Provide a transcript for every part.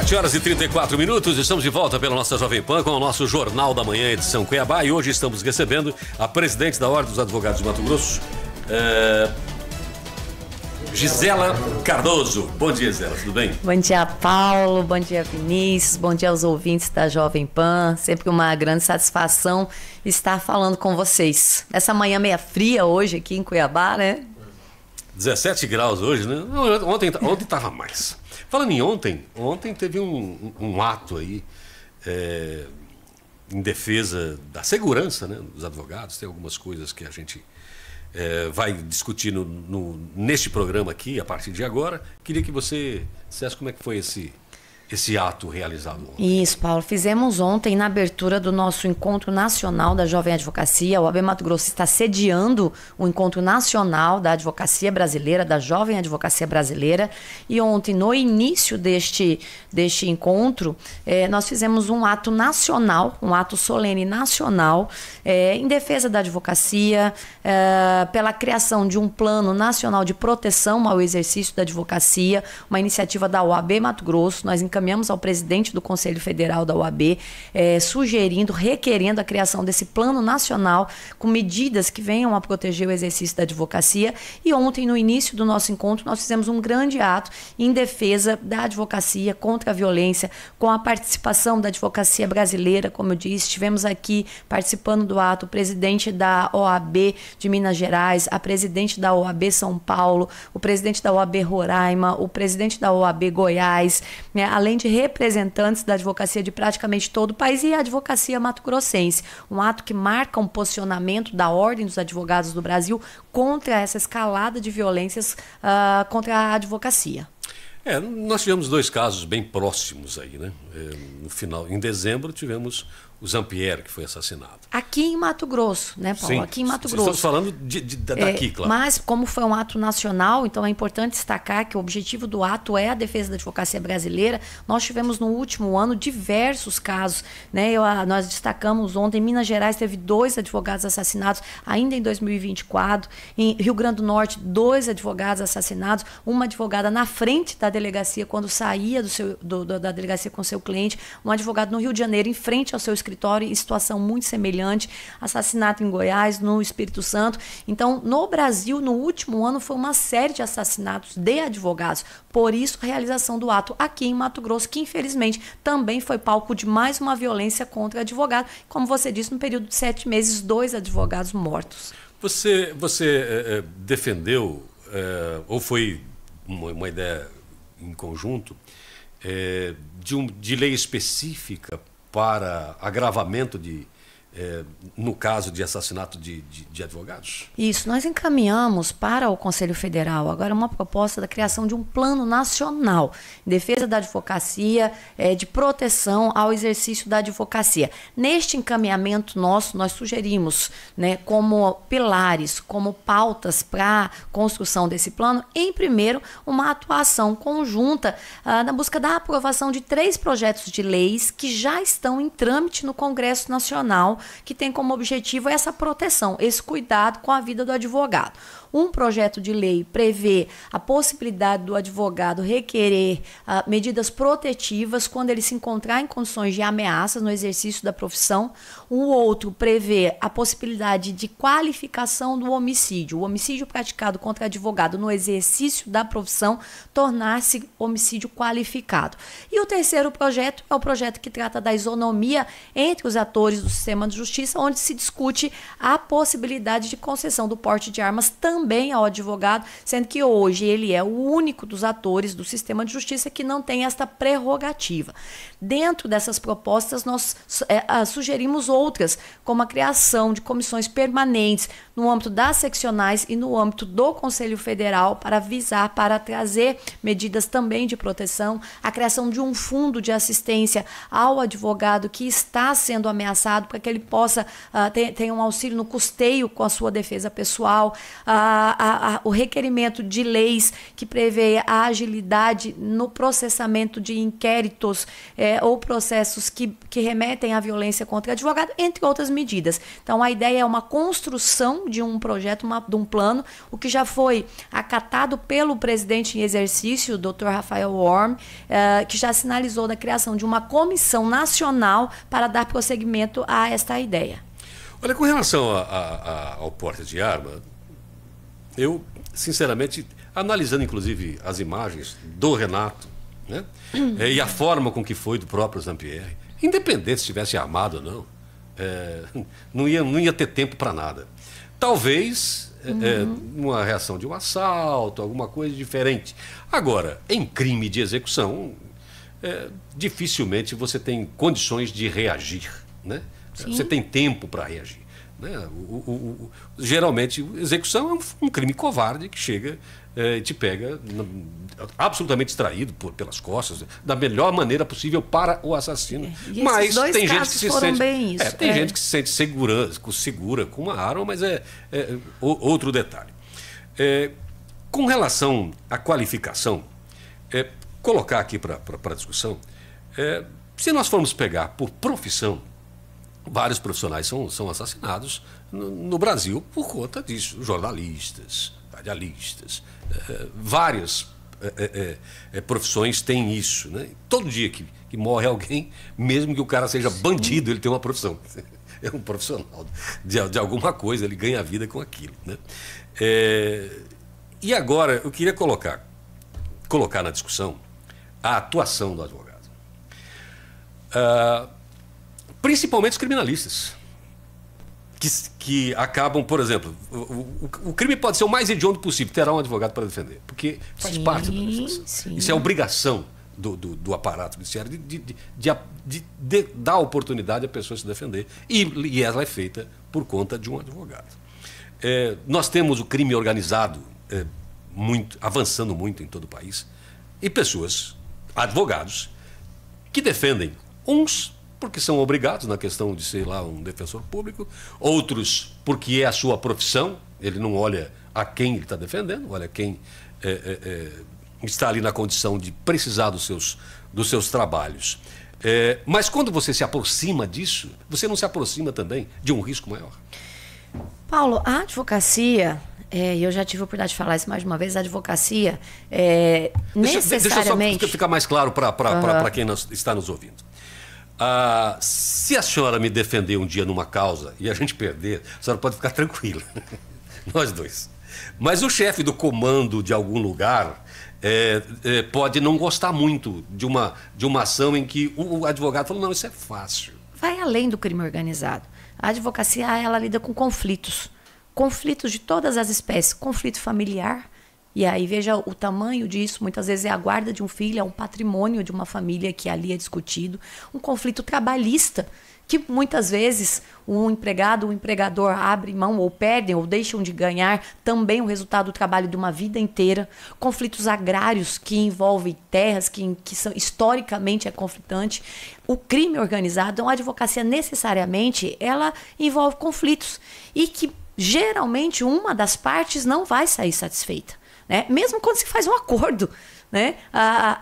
7h34, estamos de volta pela nossa Jovem Pan com o nosso Jornal da Manhã, edição Cuiabá, e hoje estamos recebendo a presidente da Ordem dos Advogados de Mato Grosso, Gisela Cardoso. Bom dia, Gisela, tudo bem? Bom dia, Paulo, bom dia, Vinícius, bom dia aos ouvintes da Jovem Pan, sempre uma grande satisfação estar falando com vocês. Essa manhã meia fria hoje aqui em Cuiabá, né? 17 graus hoje, né? Ontem estava mais. Falando em ontem teve um ato aí em defesa da segurança, né, dos advogados. Tem algumas coisas que a gente vai discutir neste programa aqui, a partir de agora. Queria que você dissesse como é que foi esse ato realizado ontem. Isso, Paulo. Fizemos ontem na abertura do nosso Encontro Nacional da Jovem Advocacia. O OAB Mato Grosso está sediando o Encontro Nacional da Advocacia Brasileira, da Jovem Advocacia Brasileira. E ontem, no início deste encontro, nós fizemos um ato nacional, um ato solene nacional, em defesa da advocacia, pela criação de um plano nacional de proteção ao exercício da advocacia, uma iniciativa da OAB Mato Grosso. Nós encaminhamos ao presidente do Conselho Federal da OAB, sugerindo, requerendo a criação desse plano nacional com medidas que venham a proteger o exercício da advocacia. E ontem, no início do nosso encontro, nós fizemos um grande ato em defesa da advocacia contra a violência, com a participação da advocacia brasileira. Como eu disse, estivemos aqui participando do ato o presidente da OAB de Minas Gerais, a presidente da OAB São Paulo, o presidente da OAB Roraima, o presidente da OAB Goiás, né, além de representantes da advocacia de praticamente todo o país e a advocacia mato-grossense. Um ato que marca um posicionamento da Ordem dos Advogados do Brasil contra essa escalada de violências contra a advocacia. Nós tivemos dois casos bem próximos aí, né? No final, em dezembro, tivemos o Zampieri, que foi assassinado. Aqui em Mato Grosso, né, Paulo? Sim, aqui em Mato Grosso. Estamos falando daqui, claro. Mas, como foi um ato nacional, então é importante destacar que o objetivo do ato é a defesa da advocacia brasileira. Nós tivemos no último ano diversos casos, né? Nós destacamos ontem, em Minas Gerais teve 2 advogados assassinados, ainda em 2024. Em Rio Grande do Norte, 2 advogados assassinados, uma advogada na frente da delegacia, quando saía da delegacia com seu cliente, um advogado no Rio de Janeiro, em frente ao seu escritório, em situação muito semelhante, assassinato em Goiás, no Espírito Santo. Então, no Brasil, no último ano, foi uma série de assassinatos de advogados. Por isso, a realização do ato aqui em Mato Grosso, que infelizmente também foi palco de mais uma violência contra advogado. Como você disse, no período de 7 meses, 2 advogados mortos. Você defendeu, ou foi uma ideia em conjunto, de lei específica para agravamento no caso de assassinato de advogados? Isso, nós encaminhamos para o Conselho Federal agora uma proposta da criação de um plano nacional em defesa da advocacia, de proteção ao exercício da advocacia. Neste encaminhamento nós sugerimos, né, como pilares, como pautas para a construção desse plano, em primeiro, uma atuação conjunta na busca da aprovação de 3 projetos de leis que já estão em trâmite no Congresso Nacional, que tem como objetivo essa proteção, esse cuidado com a vida do advogado. Um projeto de lei prevê a possibilidade do advogado requerer medidas protetivas quando ele se encontrar em condições de ameaças no exercício da profissão. O outro prevê a possibilidade de qualificação do homicídio. O homicídio praticado contra advogado no exercício da profissão tornar-se homicídio qualificado. E o terceiro projeto é o projeto que trata da isonomia entre os atores do sistema de justiça, onde se discute a possibilidade de concessão do porte de armas também ao advogado, sendo que hoje ele é o único dos atores do sistema de justiça que não tem esta prerrogativa. Dentro dessas propostas, nós sugerimos outras, como a criação de comissões permanentes no âmbito das seccionais e no âmbito do Conselho Federal para trazer medidas também de proteção, a criação de um fundo de assistência ao advogado que está sendo ameaçado para que ele possa ter um auxílio no custeio com a sua defesa pessoal, o requerimento de leis que prevê a agilidade no processamento de inquéritos ou processos que remetem à violência contra o advogado, entre outras medidas. Então, a ideia é uma construção de um projeto, de um plano, o que já foi acatado pelo presidente em exercício, o Dr. Rafael Worm, que já sinalizou da criação de uma comissão nacional para dar prosseguimento a esta ideia. Olha, com relação ao porte de arma, eu, sinceramente, analisando inclusive as imagens do Renato, né, e a forma com que foi do próprio Zampieri, independente se estivesse armado ou não, não ia ter tempo para nada. Talvez uma reação de um assalto, alguma coisa diferente. Agora, em crime de execução, dificilmente você tem condições de reagir, né? Você tem tempo para reagir, né? Geralmente, execução é um crime covarde que chega e te pega absolutamente distraído pelas costas, da melhor maneira possível para o assassino. Mas tem gente que se sente, tem gente que se sente segura com uma arma, mas outro detalhe. Com relação à qualificação, colocar aqui para a discussão, se nós formos pegar por profissão, vários profissionais são assassinados no Brasil por conta disso. Jornalistas, radialistas, várias profissões têm isso, né? Todo dia que morre alguém, mesmo que o cara seja bandido, ele tem uma profissão. É um profissional de alguma coisa, ele ganha a vida com aquilo, né? E agora eu queria colocar na discussão a atuação do advogado. Principalmente os criminalistas, que acabam, por exemplo, o crime pode ser o mais hediondo possível, terá um advogado para defender, porque faz parte da legislação. Isso é obrigação do aparato judiciário de dar oportunidade à pessoa se defender, e ela é feita por conta de um advogado. Nós temos o crime organizado avançando muito em todo o país, e pessoas, advogados, que defendem uns porque são obrigados na questão de ser lá um defensor público, outros porque é a sua profissão, ele não olha a quem ele está defendendo, olha quem está ali na condição de precisar dos seus trabalhos. Mas quando você se aproxima disso, você não se aproxima também de um risco maior? Paulo, a advocacia, e eu já tive a oportunidade de falar isso mais de uma vez, a advocacia necessariamente... Deixa eu só ficar mais claro para quem está nos ouvindo. Se a senhora me defender um dia numa causa e a gente perder, a senhora pode ficar tranquila, nós dois. Mas o chefe do comando de algum lugar pode não gostar muito de uma ação em que o advogado falou, não, isso é fácil. Vai além do crime organizado. A advocacia, ela lida com conflitos de todas as espécies, conflito familiar. E aí veja o tamanho disso, muitas vezes é a guarda de um filho, é um patrimônio de uma família que ali é discutido. Um conflito trabalhista, que muitas vezes o empregado, o empregador abre mão ou perdem ou deixam de ganhar também o resultado do trabalho de uma vida inteira. Conflitos agrários que envolvem terras, que são, historicamente é conflitante. O crime organizado, então a advocacia necessariamente, ela envolve conflitos e que geralmente uma das partes não vai sair satisfeita. Né? Mesmo quando se faz um acordo, né?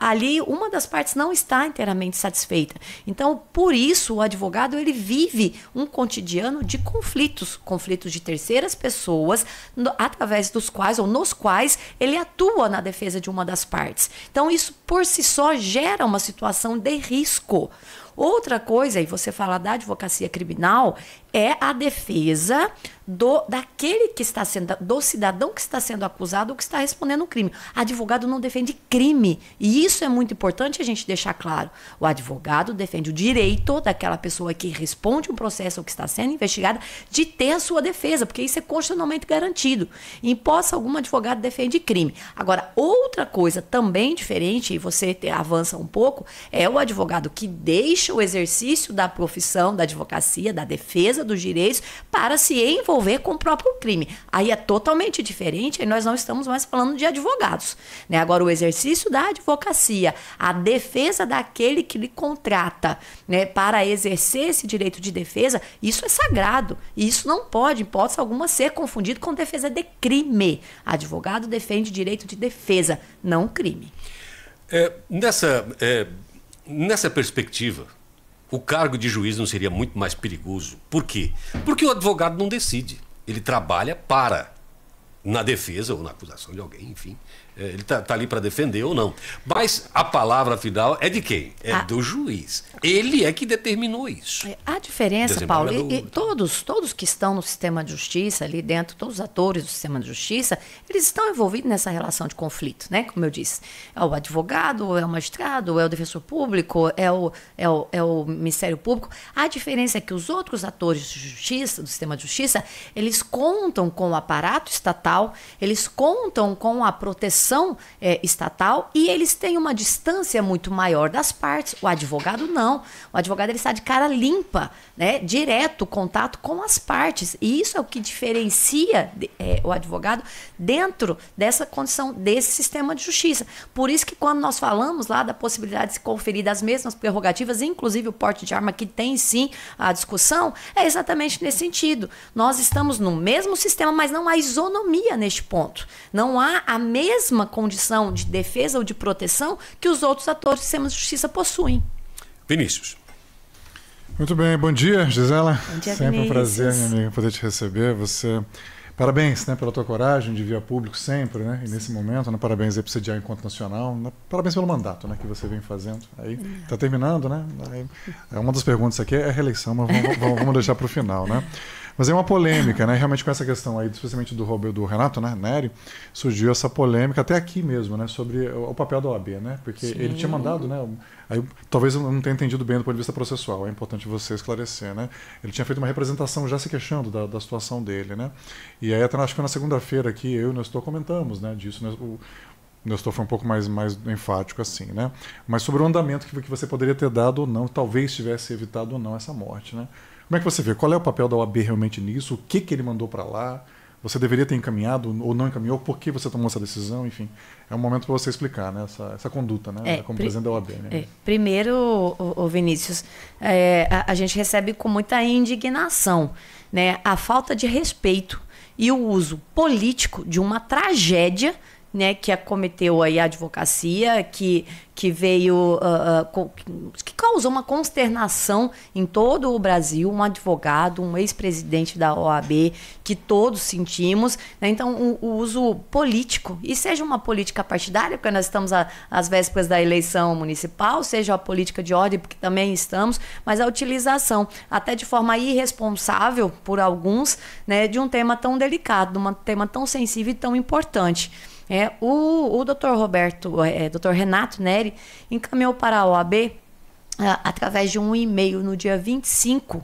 Ali uma das partes não está inteiramente satisfeita. Então, por isso, o advogado ele vive um cotidiano de conflitos de terceiras pessoas, através dos quais ou nos quais ele atua na defesa de uma das partes. Então, isso por si só gera uma situação de risco. Outra coisa, e você fala da advocacia criminal, é a defesa daquele que está sendo, do cidadão que está sendo acusado ou que está respondendo um crime. Advogado não defende crime. E isso é muito importante a gente deixar claro. O advogado defende o direito daquela pessoa que responde um processo ou que está sendo investigada de ter a sua defesa, porque isso é constitucionalmente garantido. Em hipótese alguma, advogado defende crime. Agora, outra coisa também diferente, e você avança um pouco, é o advogado que deixa deixa o exercício da profissão, da advocacia, da defesa dos direitos, para se envolver com o próprio crime. Aí é totalmente diferente, e nós não estamos mais falando de advogados, né? Agora, o exercício da advocacia, a defesa daquele que lhe contrata, né, para exercer esse direito de defesa, isso é sagrado. E isso não pode, em hipótese alguma, ser confundido com defesa de crime. Advogado defende direito de defesa, não crime. Nessa perspectiva, o cargo de juiz não seria muito mais perigoso? Por quê? Porque o advogado não decide. Ele trabalha na defesa ou na acusação de alguém, enfim. Ele está ali para defender ou não. Mas a palavra final é de quem? É do juiz. Ele é que determinou isso. A diferença, Paulo, e todos que estão no sistema de justiça, ali dentro, todos os atores do sistema de justiça, eles estão envolvidos nessa relação de conflito, né? Como eu disse. É o advogado, é o magistrado, é o defensor público, é o Ministério Público. A diferença é que os outros atores de justiça, do sistema de justiça, eles contam com o aparato estatal, eles contam com a proteção estatal, e eles têm uma distância muito maior das partes. O advogado não. O advogado, ele está de cara limpa, né? Direto contato com as partes. E isso é o que diferencia o advogado dentro dessa condição, desse sistema de justiça. Por isso que quando nós falamos lá da possibilidade de se conferir das mesmas prerrogativas, inclusive o porte de arma, que tem sim a discussão, é exatamente nesse sentido. Nós estamos no mesmo sistema, mas não há isonomia neste ponto. Não há a mesma condição de defesa ou de proteção que os outros atores do sistema de justiça possuem. Vinícius. Muito bem, bom dia, Gisela. Bom dia, sempre Vinícius. Um prazer, minha amiga, poder te receber. Você, parabéns, né, pela tua coragem de vir a público sempre, né, e nesse momento, né, parabéns aí por sediar o Encontro Nacional, né, parabéns pelo mandato, né, que você vem fazendo. Aí está terminando, né? Aí, uma das perguntas aqui é a reeleição, mas vamos deixar para o final, né? Mas é uma polêmica, né? Realmente com essa questão aí, especialmente do Renato, né, Neri, surgiu essa polêmica até aqui mesmo, né, sobre o papel da OAB, né? Porque Sim. ele tinha mandado, né? Aí, talvez eu não tenha entendido bem do ponto de vista processual, é importante você esclarecer, né? Ele tinha feito uma representação já se queixando da situação dele, né? E aí até acho que na segunda-feira aqui eu e o Nestor comentamos, né, disso, né? O Nestor foi um pouco mais enfático assim, né? Mas sobre o andamento que você poderia ter dado ou não, talvez tivesse evitado ou não essa morte, né? Como é que você vê? Qual é o papel da OAB realmente nisso? O que ele mandou para lá? Você deveria ter encaminhado ou não encaminhou? Por que você tomou essa decisão? Enfim, é um momento para você explicar, né, essa conduta, né, como presidente da OAB. Né? Primeiro, Vinícius, a gente recebe com muita indignação, né, a falta de respeito e o uso político de uma tragédia, né, que acometeu aí a advocacia, que veio, que causou uma consternação em todo o Brasil, um advogado, um ex-presidente da OAB, que todos sentimos, né? Então, o uso político, e seja uma política partidária, porque nós estamos às vésperas da eleição municipal, seja a política de ordem, porque também estamos, mas a utilização, até de forma irresponsável por alguns, né, de um tema tão delicado, de um tema tão sensível e tão importante. O Dr. Renato Neri encaminhou para a OAB, através de um e-mail no dia 25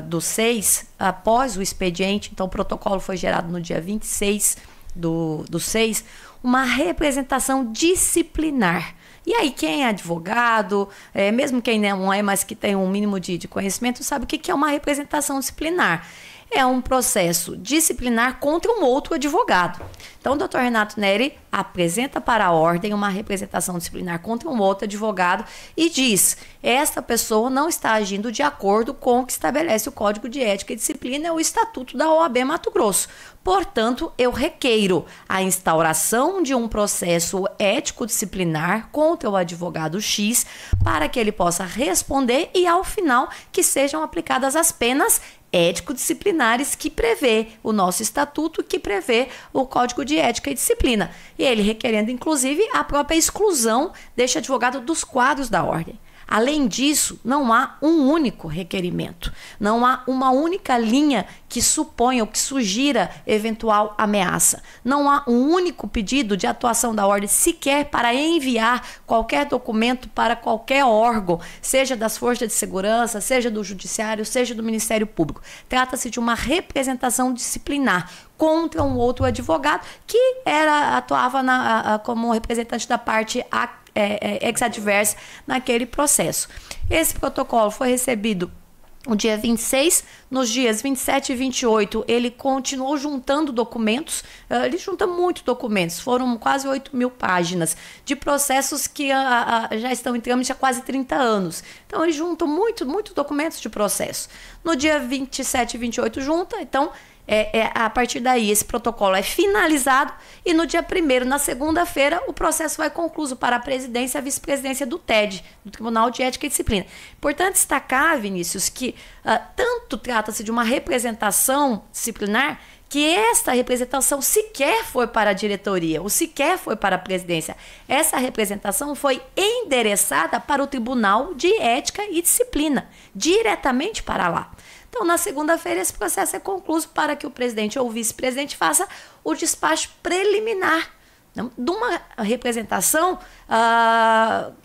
do 6, após o expediente, então o protocolo foi gerado no dia 26 do 6, uma representação disciplinar. E aí quem é advogado, mesmo quem não é, mas que tem um mínimo de conhecimento, sabe o que é uma representação disciplinar. É um processo disciplinar contra um outro advogado. Então, o Dr. Renato Neri apresenta para a ordem uma representação disciplinar contra um outro advogado e diz: esta pessoa não está agindo de acordo com o que estabelece o Código de Ética e Disciplina e o Estatuto da OAB Mato Grosso. Portanto, eu requeiro a instauração de um processo ético-disciplinar contra o advogado X para que ele possa responder e, ao final, que sejam aplicadas as penas ético-disciplinares que prevê o nosso estatuto, que prevê o Código de Ética e Disciplina. E ele requerendo, inclusive, a própria exclusão deste advogado dos quadros da ordem. Além disso, não há um único requerimento, não há uma única linha que suponha ou que sugira eventual ameaça. Não há um único pedido de atuação da ordem sequer para enviar qualquer documento para qualquer órgão, seja das forças de segurança, seja do judiciário, seja do Ministério Público. Trata-se de uma representação disciplinar contra um outro advogado que atuava como representante da parte ex adversa naquele processo. Esse protocolo foi recebido no dia 26, nos dias 27 e 28, ele continuou juntando documentos, ele junta muitos documentos, foram quase 8.000 páginas de processos que já estão em trâmite há quase 30 anos. Então, ele junta muitos documentos de processo. No dia 27 e 28 junta, então, a partir daí, esse protocolo é finalizado e no dia 1º, na segunda-feira, o processo vai concluído para a presidência e a vice-presidência do TED, do Tribunal de Ética e Disciplina. Importante destacar, Vinícius, que tanto trata-se de uma representação disciplinar que esta representação sequer foi para a diretoria, ou sequer foi para a presidência. Essa representação foi endereçada para o Tribunal de Ética e Disciplina, diretamente para lá. Então, na segunda-feira, esse processo é concluído para que o presidente ou o vice-presidente faça o despacho preliminar de uma representação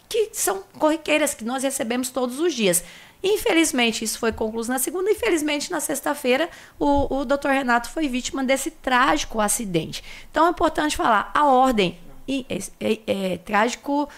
que são corriqueiras, que nós recebemos todos os dias. Infelizmente, isso foi concluído na segunda. Infelizmente, na sexta-feira, o doutor Renato foi vítima desse trágico acidente. Então, é importante falar, a ordem, trágico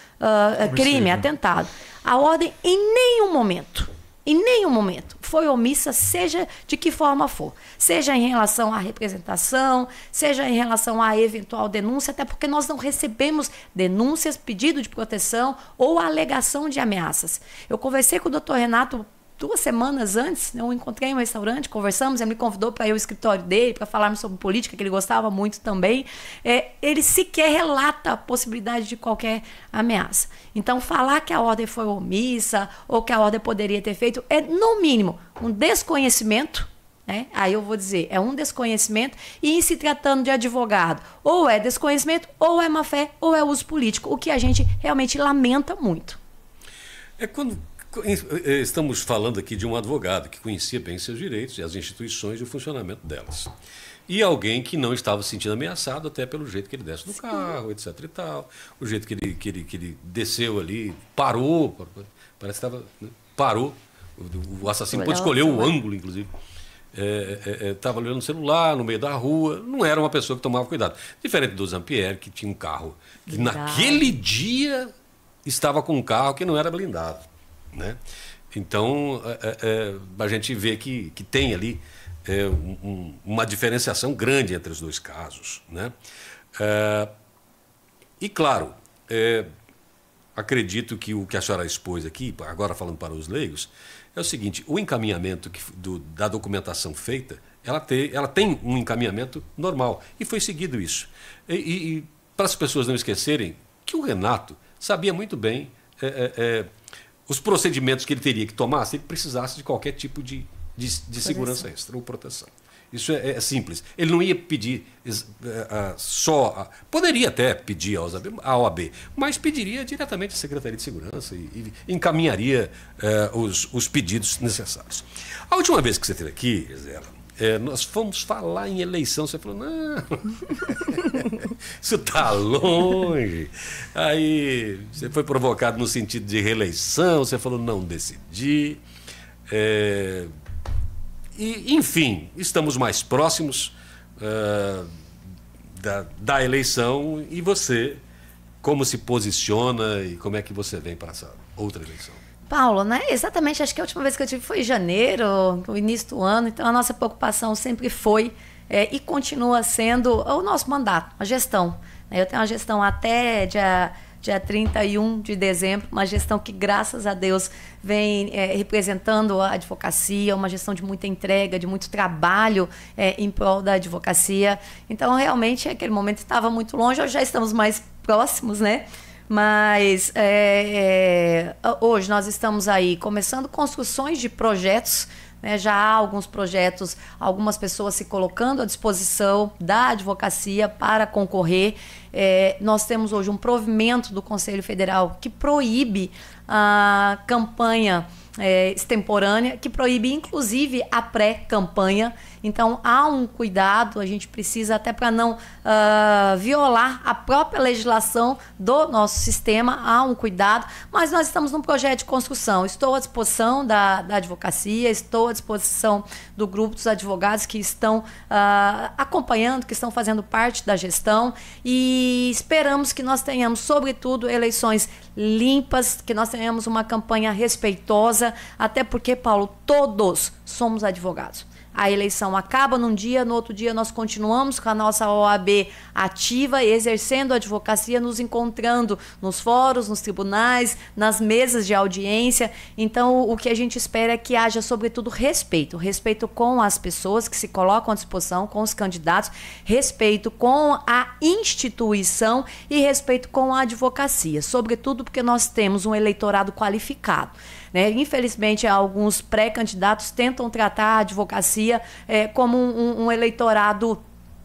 crime, atentado, a ordem em nenhum momento foi omissa, seja de que forma for. Seja em relação à representação, seja em relação à eventual denúncia, até porque nós não recebemos denúncias, pedido de proteção ou alegação de ameaças. Eu conversei com o doutor Renato 2 semanas antes, eu encontrei em um restaurante, conversamos, ele me convidou para ir ao escritório dele, para falarmos sobre política, que ele gostava muito também. Ele sequer relata a possibilidade de qualquer ameaça. Então, falar que a ordem foi omissa ou que a ordem poderia ter feito é, no mínimo, um desconhecimento, né? Aí eu vou dizer, é um desconhecimento, e em se tratando de advogado, ou é desconhecimento, ou é má-fé, ou é uso político, o que a gente realmente lamenta muito. Estamos falando aqui de um advogado que conhecia bem seus direitos e as instituições e o funcionamento delas. E alguém que não estava se sentindo ameaçado até pelo jeito que ele desce do carro, etc. e tal. O jeito que ele desceu ali, parou, parece que estava, né? Parou. O assassino pôde escolher o ângulo, inclusive. Estava olhando no celular, no meio da rua. Não era uma pessoa que tomava cuidado. Diferente do Zampieri, que tinha um carro que naquele dia estava com um carro que não era blindado, né? Então, a gente vê que tem ali uma diferenciação grande entre os dois casos, né? E, claro, acredito que o que a senhora expôs aqui, agora falando para os leigos, é o seguinte: o encaminhamento da documentação feita, ela tem um encaminhamento normal, e foi seguido isso. E para as pessoas não esquecerem que o Renato sabia muito bem os procedimentos que ele teria que tomar se ele precisasse de qualquer tipo de segurança extra ou proteção. Isso é simples. Ele não ia pedir poderia até pedir à OAB, mas pediria diretamente à Secretaria de Segurança e encaminharia os pedidos necessários. A última vez que você esteve aqui, Gisela, nós fomos falar em eleição, você falou, não, isso está longe. Aí você foi provocado no sentido de reeleição, você falou, não decidi. E, enfim, estamos mais próximos da eleição, e você, como se posiciona e como é que você vem para essa outra eleição? Paulo, né? Exatamente, acho que a última vez que eu tive foi em janeiro, no início do ano, então a nossa preocupação sempre foi e continua sendo o nosso mandato, a gestão. Eu tenho uma gestão até dia 31 de dezembro, uma gestão que, graças a Deus, vem representando a advocacia, uma gestão de muita entrega, de muito trabalho em prol da advocacia. Então, realmente, aquele momento estava muito longe, hoje já estamos mais próximos, né? Mas hoje nós estamos aí começando construções de projetos, né? Já há alguns projetos, algumas pessoas se colocando à disposição da advocacia para concorrer. Nós temos hoje um provimento do Conselho Federal que proíbe a campanha extemporânea, que proíbe inclusive a pré-campanha. Então há um cuidado, a gente precisa até para não violar a própria legislação do nosso sistema, há um cuidado, mas nós estamos num projeto de construção. Estou à disposição da advocacia, estou à disposição do grupo dos advogados que estão acompanhando, que estão fazendo parte da gestão, e esperamos que nós tenhamos, sobretudo, eleições limpas, que nós tenhamos uma campanha respeitosa, até porque, Paulo, todos somos advogados. A eleição acaba num dia, no outro dia nós continuamos com a nossa OAB ativa, exercendo a advocacia, nos encontrando nos fóruns, nos tribunais, nas mesas de audiência. Então, o que a gente espera é que haja, sobretudo, respeito com as pessoas que se colocam à disposição, com os candidatos, respeito com a instituição e respeito com a advocacia, sobretudo porque nós temos um eleitorado qualificado. Infelizmente, alguns pré-candidatos tentam tratar a advocacia como um eleitorado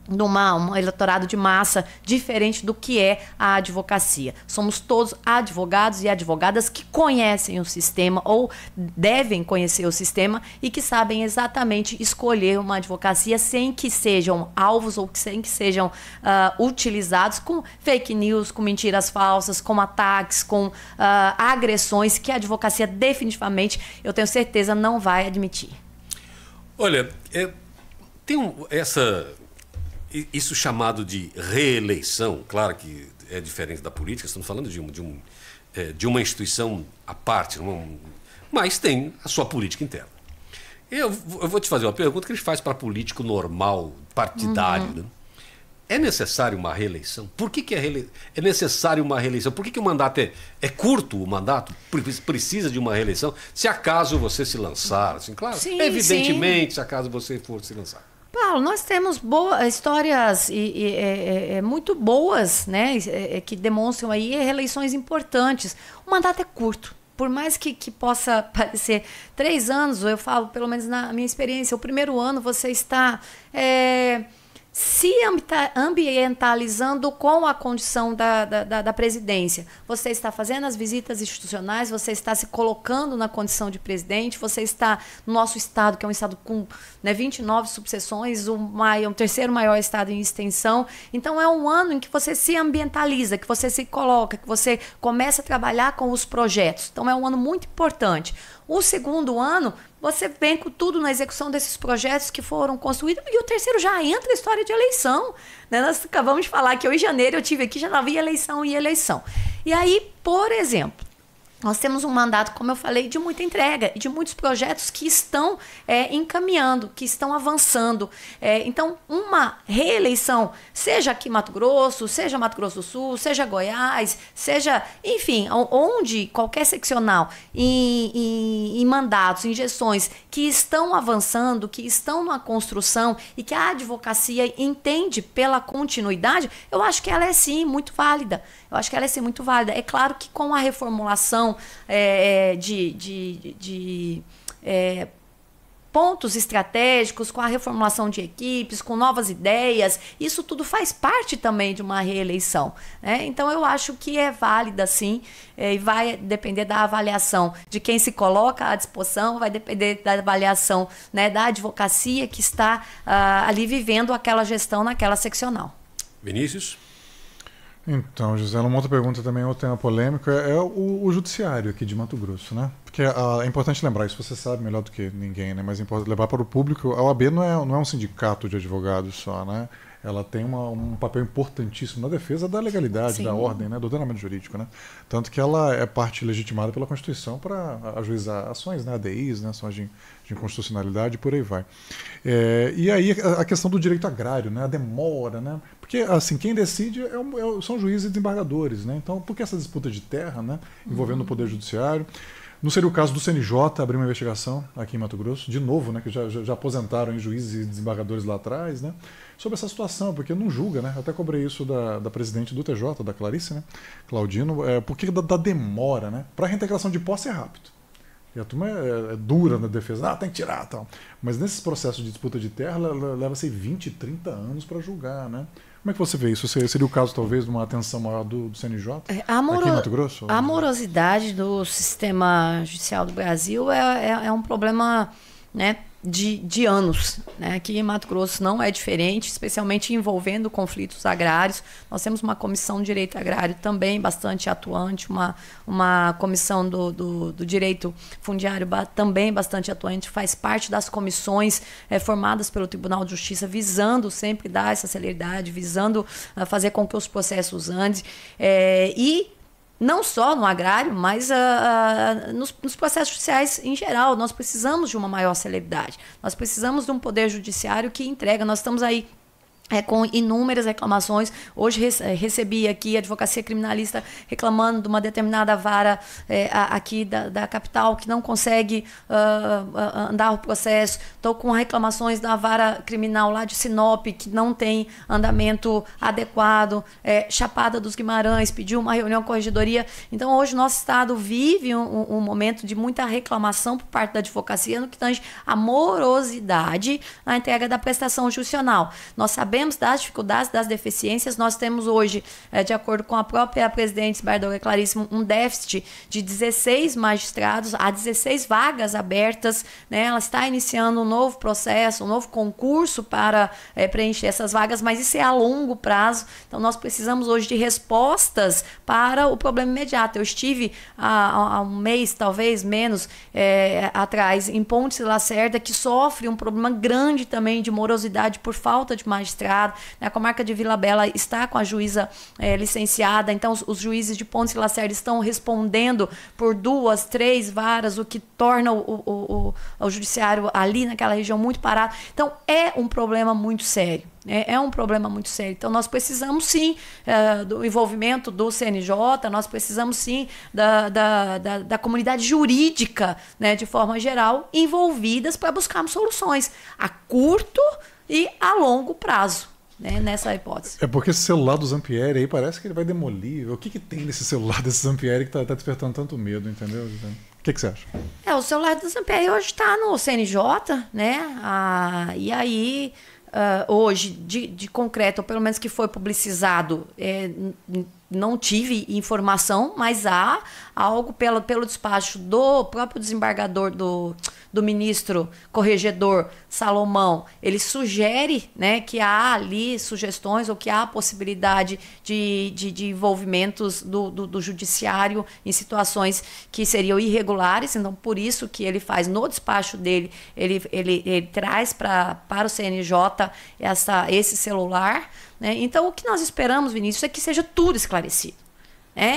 um eleitorado de massa diferente do que é a advocacia. Somos todos advogados e advogadas que conhecem o sistema ou devem conhecer o sistema e que sabem exatamente escolher uma advocacia sem que sejam alvos ou sem que sejam utilizados com fake news, com mentiras falsas, com ataques, com agressões que a advocacia definitivamente, eu tenho certeza, não vai admitir. Olha, isso chamado de reeleição, claro que é diferente da política, estamos falando de uma instituição à parte, mas tem a sua política interna. Eu vou te fazer uma pergunta que a gente faz para político normal, partidário. Né? É necessário uma reeleição? Por que é necessário uma reeleição? Por que o mandato é curto? O mandato precisa de uma reeleição? Se acaso você se lançar, assim, claro, sim, evidentemente, sim. Se acaso você for se lançar. Paulo, nós temos histórias muito boas, né, que demonstram aí reeleições importantes. O mandato é curto. Por mais que possa parecer 3 anos, eu falo, pelo menos na minha experiência, o primeiro ano você está se ambientalizando com a condição da presidência. Você está fazendo as visitas institucionais, você está se colocando na condição de presidente, você está no nosso estado, que é um estado com 29 subseções, o 3º maior estado em extensão. Então é um ano em que você se ambientaliza, que você se coloca, que você começa a trabalhar com os projetos. Então é um ano muito importante. O segundo ano, você vem com tudo na execução desses projetos que foram construídos, e o terceiro já entra a história de eleição. Né? Nós acabamos de falar que eu, em janeiro, eu tive aqui, já havia eleição e eleição. E aí, por exemplo, nós temos um mandato, como eu falei, de muita entrega e de muitos projetos que estão encaminhando, que estão avançando. Então, uma reeleição, seja aqui em Mato Grosso do Sul, seja Goiás, seja, enfim, onde qualquer seccional, em mandatos, em gestões que estão avançando, que estão na construção e que a advocacia entende pela continuidade, eu acho que ela é sim muito válida. É claro que com a reformulação de pontos estratégicos, com a reformulação de equipes, com novas ideias, isso tudo faz parte também de uma reeleição. Né? Então, eu acho que é válida, sim, e vai depender da avaliação de quem se coloca à disposição, vai depender da avaliação, né, da advocacia que está ali vivendo aquela gestão naquela seccional. Vinícius? Então, Gisela, uma outra pergunta também, outro tema polêmico, é o judiciário aqui de Mato Grosso, né? Porque é importante lembrar, isso você sabe melhor do que ninguém, né? Mas é importante levar para o público, a OAB não é um sindicato de advogados só, né? Ela tem um papel importantíssimo na defesa da legalidade, sim, da ordem, né? Do ordenamento jurídico, né? Tanto que ela é parte legitimada pela Constituição para ajuizar ações, né? ADIs, né? Ações de inconstitucionalidade e por aí vai. E aí a questão do direito agrário, né? A demora, né? Porque assim, quem decide são juízes e desembargadores, né? Então, por que essa disputa de terra, né? Envolvendo o Poder Judiciário? Não seria o caso do CNJ abrir uma investigação aqui em Mato Grosso, de novo, né? Que já aposentaram em juízes e desembargadores lá atrás, né? Sobre essa situação, porque não julga, né? Eu até cobrei isso da presidente do TJ, da Clarice, né? Claudino, porque da demora, né? Para a reintegração de posse é rápido. E a turma é dura na defesa, tem que tirar e tal. Mas nesses processos de disputa de terra, leva-se 20, 30 anos para julgar, né? Como é que você vê isso? Seria o caso, talvez, de uma atenção maior do CNJ aqui em Mato Grosso? A morosidade do sistema judicial do Brasil é um problema, né, de anos, né? Aqui em Mato Grosso não é diferente, especialmente envolvendo conflitos agrários. Nós temos uma comissão de direito agrário também bastante atuante, uma comissão do direito fundiário também bastante atuante, faz parte das comissões formadas pelo Tribunal de Justiça, visando sempre dar essa celeridade, visando fazer com que os processos andem. E não só no agrário, mas nos processos judiciais em geral. Nós precisamos de uma maior celeridade. Nós precisamos de um poder judiciário que entrega. Nós estamos aí com inúmeras reclamações. Hoje recebi aqui a advocacia criminalista reclamando de uma determinada vara aqui da capital que não consegue andar o processo. Estou com reclamações da vara criminal lá de Sinop que não tem andamento adequado. Chapada dos Guimarães pediu uma reunião com a corregedoria. Então hoje o nosso estado vive um momento de muita reclamação por parte da advocacia no que tange a morosidade na entrega da prestação jurisdicional. Nós sabemos das dificuldades, das deficiências. Nós temos hoje, de acordo com a própria presidente Bardolga Clarice, um déficit de 16 magistrados, há 16 vagas abertas, né? Ela está iniciando um novo processo, um novo concurso para preencher essas vagas, mas isso é a longo prazo. Então nós precisamos hoje de respostas para o problema imediato. Eu estive há um mês, talvez menos, atrás, em Pontes e Lacerda, que sofre um problema grande também de morosidade por falta de magistrado. A comarca de Vila Bela está com a juíza licenciada, então os juízes de Pontes e Lacerda estão respondendo por 2, 3 varas, o que torna o judiciário ali naquela região muito parado. Então é um problema muito sério. É um problema muito sério. Então, nós precisamos, sim, do envolvimento do CNJ, nós precisamos, sim, da comunidade jurídica, né, de forma geral, envolvidas para buscarmos soluções a curto e a longo prazo, né, nessa hipótese. É porque esse celular do Zampieri aí parece que ele vai demolir. O que tem nesse celular desse Zampieri que está despertando tanto medo, entendeu? O que você acha? O celular do Zampieri hoje está no CNJ, né? E aí... hoje, de concreto, ou pelo menos que foi publicizado, não tive informação, mas há algo pelo despacho do próprio desembargador, do ministro corregedor Salomão. Ele sugere, né, que há ali sugestões ou que há possibilidade de envolvimentos do judiciário em situações que seriam irregulares. Então, por isso que ele faz no despacho dele, ele traz para o CNJ esse celular, né? Então, o que nós esperamos, Vinícius, é que seja tudo esclarecido.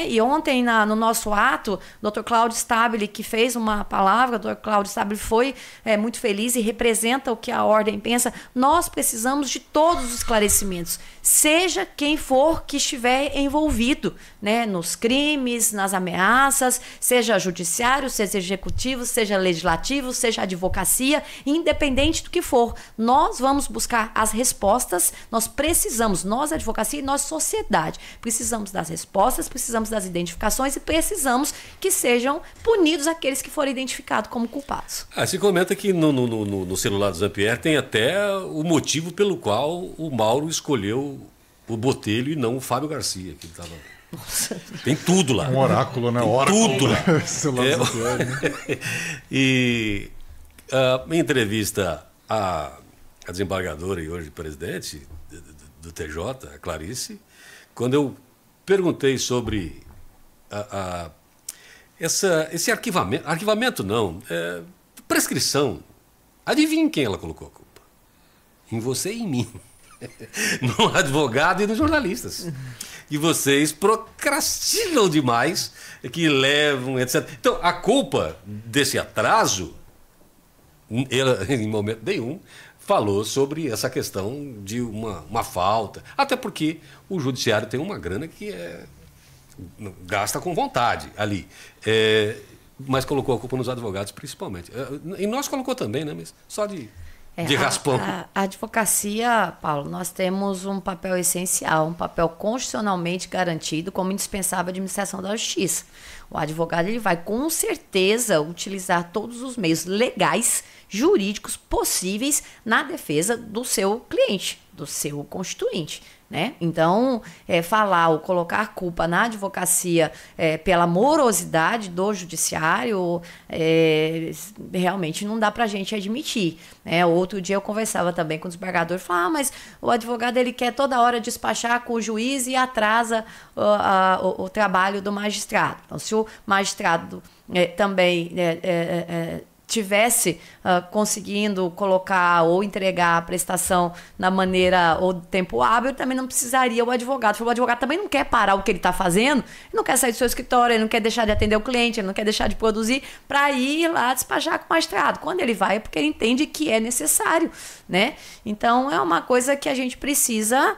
E ontem, no nosso ato, o Dr. Cláudio Stabile, que fez uma palavra, o Dr. Cláudio Stabile foi muito feliz e representa o que a Ordem pensa. Nós precisamos de todos os esclarecimentos, seja quem for que estiver envolvido, né, nos crimes, nas ameaças, seja judiciário, seja executivo, seja legislativo, seja advocacia, independente do que for. Nós vamos buscar as respostas, nós precisamos, nós, advocacia e nós, sociedade, precisamos das respostas, precisamos das identificações e precisamos que sejam punidos aqueles que forem identificados como culpados. Se comenta que no celular do Zampieri tem até o motivo pelo qual o Mauro escolheu o Botelho e não o Fábio Garcia, que estava... Tem tudo lá. Um oráculo, né? Tudo lá. Celular do Zampieri, né? E em entrevista à desembargadora e hoje presidente do TJ, a Clarice, quando eu perguntei sobre esse arquivamento não, prescrição. Adivinhe quem ela colocou a culpa? Em você e em mim. No advogado e nos jornalistas. E vocês procrastinam demais, que levam, etc. Então, a culpa desse atraso, ela, em momento nenhum, falou sobre essa questão de uma falta. Até porque o judiciário tem uma grana que gasta com vontade ali. Mas colocou a culpa nos advogados, principalmente. E nós colocou também, né? Mas só de raspão. A advocacia, Paulo, nós temos um papel essencial, um papel constitucionalmente garantido como indispensável à administração da justiça. O advogado ele vai, com certeza, utilizar todos os meios legais, jurídicos possíveis na defesa do seu cliente, do seu constituinte. né? Então, falar ou colocar culpa na advocacia pela morosidade do judiciário realmente não dá para a gente admitir, né? Outro dia eu conversava também com o desembargador e falava, mas o advogado ele quer toda hora despachar com o juiz e atrasa o trabalho do magistrado. Então, se o magistrado também tivesse conseguindo colocar ou entregar a prestação na maneira ou do tempo hábil, também não precisaria o advogado. O advogado também não quer parar o que ele está fazendo, ele não quer sair do seu escritório, ele não quer deixar de atender o cliente, ele não quer deixar de produzir para ir lá despachar com o magistrado. Quando ele vai é porque ele entende que é necessário, né? Então é uma coisa que a gente precisa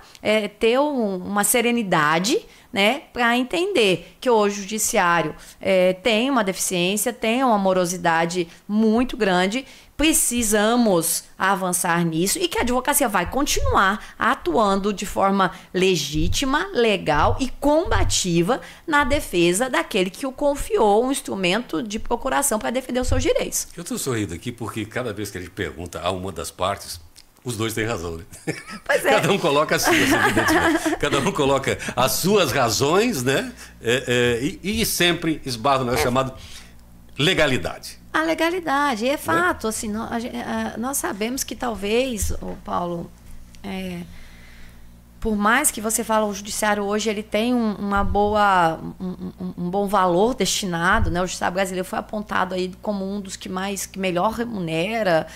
ter uma serenidade, né, para entender que hoje o judiciário tem uma deficiência, tem uma morosidade muito grande, precisamos avançar nisso e que a advocacia vai continuar atuando de forma legítima, legal e combativa na defesa daquele que o confiou um instrumento de procuração para defender os seus direitos. Eu estou sorrindo aqui porque cada vez que a gente pergunta a uma das partes, os dois têm razão, né? Pois é. Cada um coloca as suas, evidentemente. Cada um coloca as suas razões, né? E sempre esbarra no chamado legalidade. A legalidade, é fato. Assim, nós sabemos que talvez, Paulo, por mais que você fale, o judiciário hoje ele tem um bom valor destinado, né? O judiciário brasileiro foi apontado aí como um dos que melhor remunera,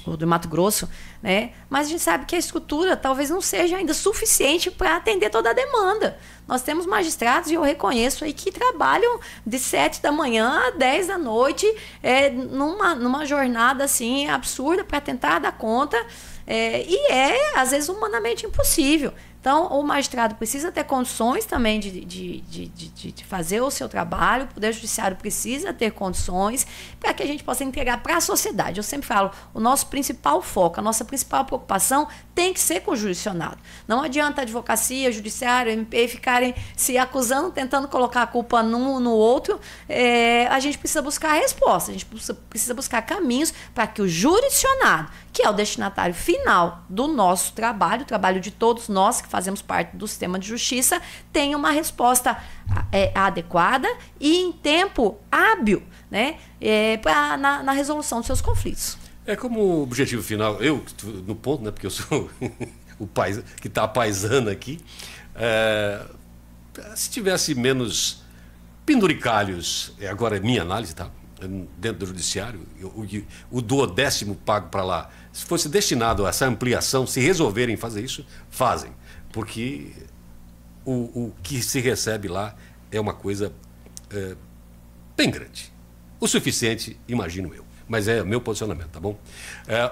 o do Mato Grosso, né? Mas a gente sabe que a estrutura talvez não seja ainda suficiente para atender toda a demanda. Nós temos magistrados, e eu reconheço aí, que trabalham de 7 da manhã a 10 da noite, numa jornada assim absurda para tentar dar conta. Às vezes, humanamente impossível. Então, o magistrado precisa ter condições também de fazer o seu trabalho, o Poder Judiciário precisa ter condições para que a gente possa entregar para a sociedade. Eu sempre falo, o nosso principal foco, a nossa principal preocupação tem que ser com o jurisdicionado. Não adianta a advocacia, o judiciário, o MP ficarem se acusando, tentando colocar a culpa num no outro. A gente precisa buscar a resposta, a gente precisa buscar caminhos para que o jurisdicionado, que é o destinatário final do nosso trabalho, o trabalho de todos nós que fazemos parte do sistema de justiça, tenha uma resposta adequada e em tempo hábil, né, na resolução dos seus conflitos. Como objetivo final, eu, no ponto, né, porque eu sou o pai que está paisando aqui, se tivesse menos penduricalhos, agora é minha análise, tá? Dentro do judiciário, o 10º pago para lá, se fosse destinado a essa ampliação, se resolverem fazer isso, fazem. Porque o que se recebe lá é uma coisa bem grande. O suficiente, imagino eu. Mas é meu posicionamento, tá bom?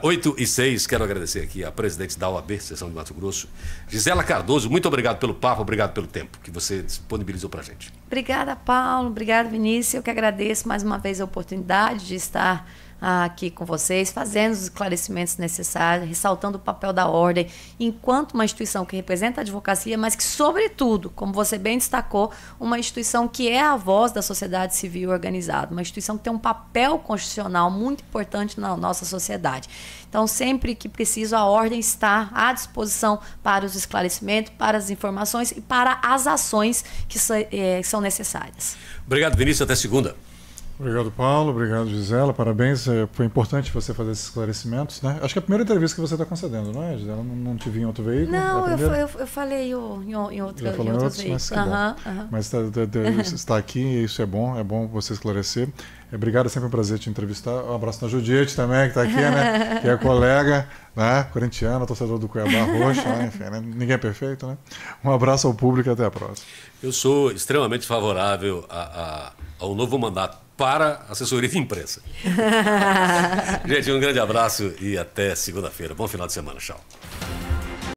8h06, quero agradecer aqui a presidente da OAB, Seção de Mato Grosso, Gisela Cardoso. Muito obrigado pelo papo, obrigado pelo tempo que você disponibilizou para a gente. Obrigada, Paulo. Obrigada, Vinícius. Eu que agradeço mais uma vez a oportunidade de estar aqui com vocês, fazendo os esclarecimentos necessários, ressaltando o papel da ordem enquanto uma instituição que representa a advocacia, mas que, sobretudo, como você bem destacou, uma instituição que é a voz da sociedade civil organizada, uma instituição que tem um papel constitucional muito importante na nossa sociedade. Então, sempre que preciso, a ordem está à disposição para os esclarecimentos, para as informações e para as ações que são necessárias. Obrigado, Vinícius. Até segunda. Obrigado, Paulo. Obrigado, Gisela. Parabéns. Foi importante você fazer esses esclarecimentos, né? Acho que é a primeira entrevista que você está concedendo, não é, Gisela? Não te vi em outro veículo? Não, eu falei em outros veículos. Mas está aqui, isso é bom você esclarecer. Obrigado, é sempre um prazer te entrevistar. Um abraço na Judite também, que está aqui, né? Que é colega, né? Corintiana, torcedor do Cuiabá Roxo, né? Enfim, né? Ninguém é perfeito, né? Um abraço ao público e até a próxima. Eu sou extremamente favorável ao novo mandato para assessoria de imprensa. Gente, um grande abraço e até segunda-feira. Bom final de semana. Tchau.